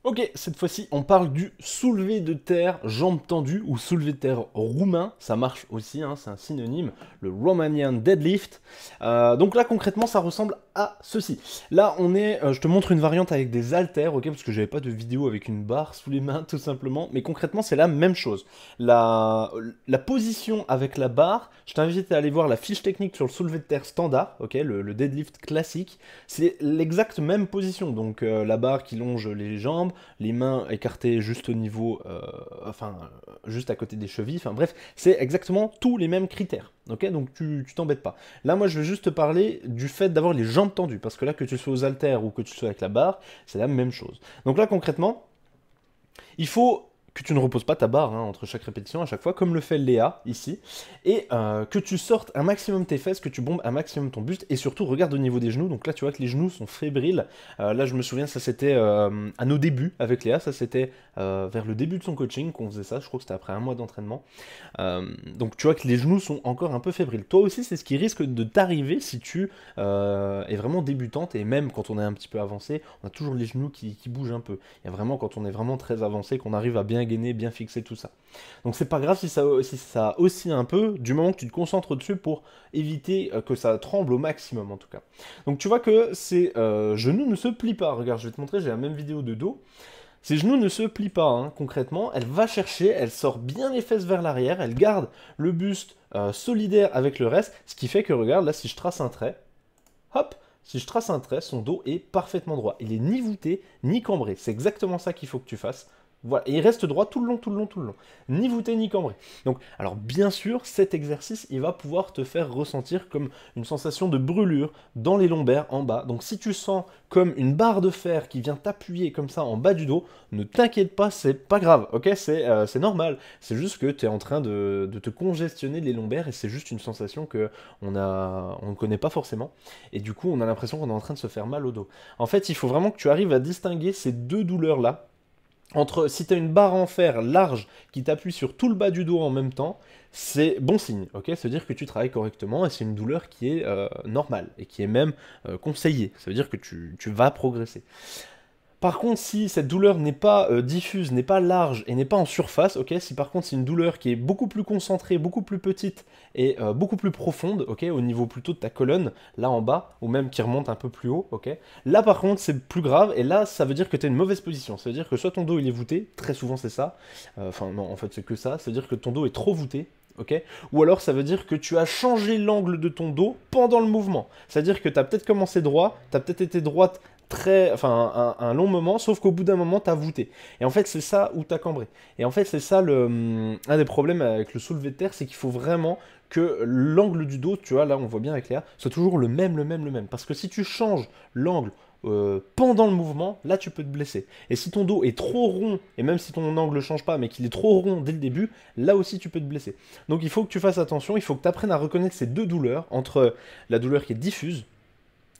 Ok, cette fois-ci, on parle du soulevé de terre jambes tendues ou soulevé de terre roumain. Ça marche aussi, hein, c'est un synonyme, le Romanian deadlift. Donc là, concrètement, ça ressemble à ceci. Là, je te montre une variante avec des haltères, ok, parce que j'avais pas de vidéo avec une barre sous les mains, tout simplement. Mais concrètement, c'est la même chose. La position avec la barre, je t'invite à aller voir la fiche technique sur le soulevé de terre standard, ok, le deadlift classique. C'est l'exacte même position. Donc la barre qui longe les jambes, les mains écartées juste au niveau, juste à côté des chevilles, enfin bref, c'est exactement tous les mêmes critères, ok, donc tu t'embêtes pas. Là, moi, je vais juste te parler du fait d'avoir les jambes tendues, parce que là, que tu sois aux haltères ou que tu sois avec la barre, c'est la même chose. Donc là, concrètement, il faut que tu ne reposes pas ta barre hein, entre chaque répétition à chaque fois, comme le fait Léa ici, et que tu sortes un maximum tes fesses, que tu bombes un maximum ton buste, et surtout regarde au niveau des genoux. Donc là tu vois que les genoux sont fébriles. Là je me souviens, ça c'était à nos débuts avec Léa, ça c'était vers le début de son coaching qu'on faisait ça, je crois que c'était après un mois d'entraînement. Donc tu vois que les genoux sont encore un peu fébriles. Toi aussi c'est ce qui risque de t'arriver si tu es vraiment débutante, et même quand on est un petit peu avancé, on a toujours les genoux qui bougent un peu. Il y a vraiment quand on est vraiment très avancé qu'on arrive à bien gainer, bien fixer tout ça. Donc c'est pas grave si ça oscille un peu, du moment que tu te concentres dessus pour éviter que ça tremble au maximum en tout cas. Donc tu vois que ces genoux ne se plient pas. Regarde, je vais te montrer, j'ai la même vidéo de dos. Ces genoux ne se plient pas hein, concrètement. Elle va chercher, elle sort bien les fesses vers l'arrière, elle garde le buste solidaire avec le reste, ce qui fait que regarde, là si je trace un trait, hop, si je trace un trait, son dos est parfaitement droit. Il est ni voûté, ni cambré. C'est exactement ça qu'il faut que tu fasses. Voilà, et il reste droit tout le long, tout le long, tout le long. Ni voûté, ni cambré. Donc, alors bien sûr, cet exercice, il va pouvoir te faire ressentir comme une sensation de brûlure dans les lombaires en bas. Donc si tu sens comme une barre de fer qui vient t'appuyer comme ça en bas du dos, ne t'inquiète pas, c'est pas grave, ok? C'est normal. C'est juste que tu es en train de te congestionner les lombaires et c'est juste une sensation que on ne connaît pas forcément. Et du coup, on a l'impression qu'on est en train de se faire mal au dos. En fait, il faut vraiment que tu arrives à distinguer ces deux douleurs-là entre si tu as une barre en fer large qui t'appuie sur tout le bas du dos en même temps, c'est bon signe, ok? Ça veut dire que tu travailles correctement et c'est une douleur qui est normale et qui est même conseillée. Ça veut dire que tu vas progresser. Par contre, si cette douleur n'est pas diffuse, n'est pas large et n'est pas en surface, ok, si par contre c'est une douleur qui est beaucoup plus concentrée, beaucoup plus petite et beaucoup plus profonde, ok, au niveau plutôt de ta colonne, là en bas, ou même qui remonte un peu plus haut, ok, là par contre c'est plus grave et là ça veut dire que tu as une mauvaise position. Ça veut dire que soit ton dos il est voûté, très souvent c'est ça, enfin non, en fait c'est que ça veut dire que ton dos est trop voûté. Ok. Ou alors ça veut dire que tu as changé l'angle de ton dos pendant le mouvement. C'est-à-dire que tu as peut-être commencé droit, tu as peut-être été droite un long moment, sauf qu'au bout d'un moment, tu as voûté. Et en fait, c'est ça où tu as cambré. Et en fait, c'est ça un des problèmes avec le soulevé de terre, c'est qu'il faut vraiment que l'angle du dos, tu vois, là on voit bien avec Léa, soit toujours le même, le même, le même. Parce que si tu changes l'angle pendant le mouvement, là tu peux te blesser. Et si ton dos est trop rond, et même si ton angle ne change pas, mais qu'il est trop rond dès le début, là aussi tu peux te blesser. Donc il faut que tu fasses attention, il faut que tu apprennes à reconnaître ces deux douleurs, entre la douleur qui est diffuse,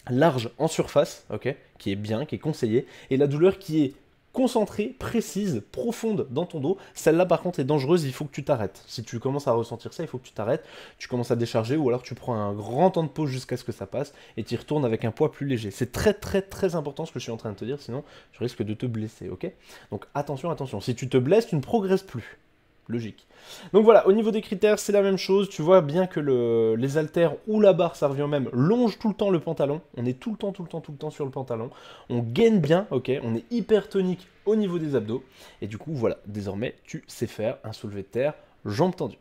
large en surface, ok, qui est bien, qui est conseillé, et la douleur qui est concentrée, précise, profonde dans ton dos. Celle-là, par contre, est dangereuse, il faut que tu t'arrêtes. Si tu commences à ressentir ça, il faut que tu t'arrêtes, tu commences à décharger, ou alors tu prends un grand temps de pause jusqu'à ce que ça passe, et tu y retournes avec un poids plus léger. C'est très, très, très important ce que je suis en train de te dire, sinon tu risques de te blesser, ok? Donc attention, attention. Si tu te blesses, tu ne progresses plus. Logique. Donc voilà, au niveau des critères, c'est la même chose. Tu vois bien que les haltères ou la barre, ça revient au même, longe tout le temps le pantalon. On est tout le temps, tout le temps, tout le temps sur le pantalon. On gaine bien, ok. On est hyper tonique au niveau des abdos. Et du coup, voilà, désormais, tu sais faire un soulevé de terre, jambes tendues.